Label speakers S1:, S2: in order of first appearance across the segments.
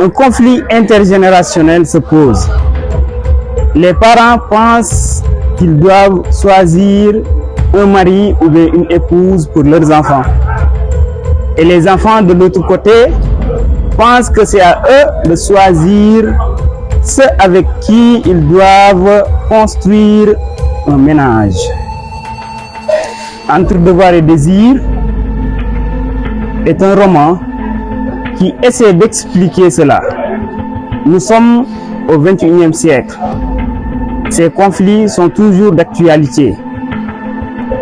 S1: Un conflit intergénérationnel se pose. Les parents pensent qu'ils doivent choisir un mari ou bien une épouse pour leurs enfants. Et les enfants de l'autre côté pensent que c'est à eux de choisir ceux avec qui ils doivent construire un ménage. Entre devoir et désir est un roman qui essaie d'expliquer cela. Nous sommes au XXIe siècle. Ces conflits sont toujours d'actualité.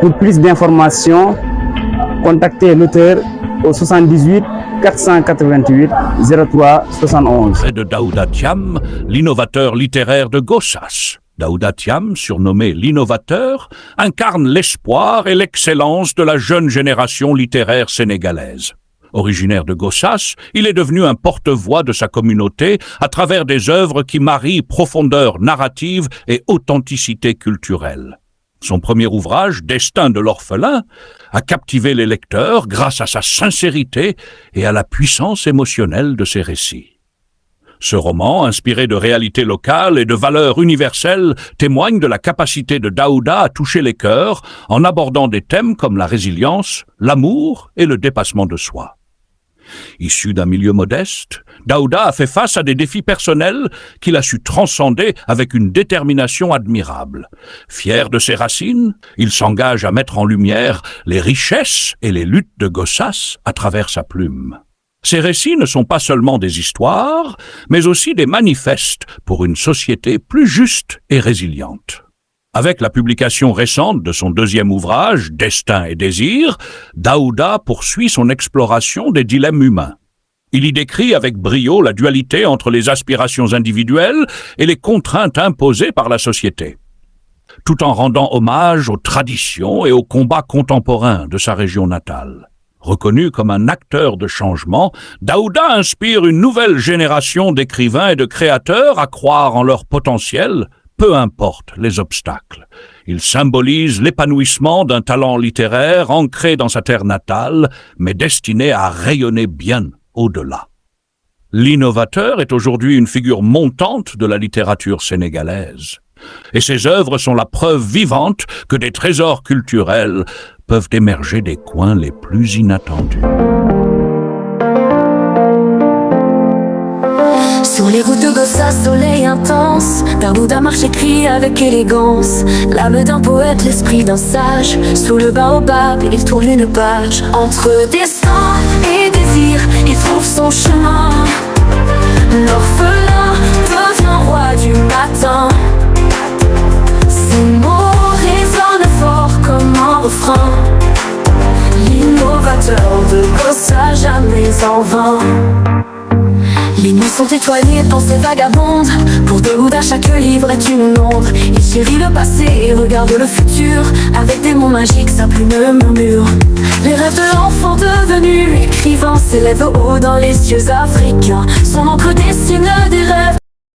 S1: Pour plus d'informations, contactez l'auteur au 78 488 03 71.
S2: De Daouda Thiam, l'innovateur littéraire de Gossas. Daouda Thiam, surnommé l'innovateur, incarne l'espoir et l'excellence de la jeune génération littéraire sénégalaise. Originaire de Gossas, il est devenu un porte-voix de sa communauté à travers des œuvres qui marient profondeur narrative et authenticité culturelle. Son premier ouvrage, Destin de l'orphelin, a captivé les lecteurs grâce à sa sincérité et à la puissance émotionnelle de ses récits. Ce roman, inspiré de réalités locales et de valeurs universelles, témoigne de la capacité de Daouda à toucher les cœurs en abordant des thèmes comme la résilience, l'amour et le dépassement de soi. Issu d'un milieu modeste, Daouda a fait face à des défis personnels qu'il a su transcender avec une détermination admirable. Fier de ses racines, il s'engage à mettre en lumière les richesses et les luttes de Gossas à travers sa plume. Ces récits ne sont pas seulement des histoires, mais aussi des manifestes pour une société plus juste et résiliente. Avec la publication récente de son deuxième ouvrage, Destin et désir, Daouda poursuit son exploration des dilemmes humains. Il y décrit avec brio la dualité entre les aspirations individuelles et les contraintes imposées par la société, tout en rendant hommage aux traditions et aux combats contemporains de sa région natale. Reconnu comme un acteur de changement, Daouda inspire une nouvelle génération d'écrivains et de créateurs à croire en leur potentiel, peu importe les obstacles. Il symbolise l'épanouissement d'un talent littéraire ancré dans sa terre natale, mais destiné à rayonner bien au-delà. L'innovateur est aujourd'hui une figure montante de la littérature sénégalaise. Et ses œuvres sont la preuve vivante que des trésors culturels peuvent émerger des coins les plus inattendus.
S3: Sur les routes de Gossas, soleil intense, Daouda marche et crie avec élégance. L'âme d'un poète, l'esprit d'un sage. Sous le baobab, il tourne une page. Entre destin et désir, il trouve son chemin. L'orphelin devient roi du matin. Ses mots résonnent fort comme un refrain. L'innovateur de Gossas, jamais en vain. Les nuits sont étoilées, pensées vagabondes. Pour Daouda, chaque livre est une ombre. Il chérit le passé et regarde le futur. Avec des mots magiques, sa plume murmure. Les rêves de l'enfant devenu écrivain s'élèvent haut dans les cieux africains. Son encre dessine des rêves.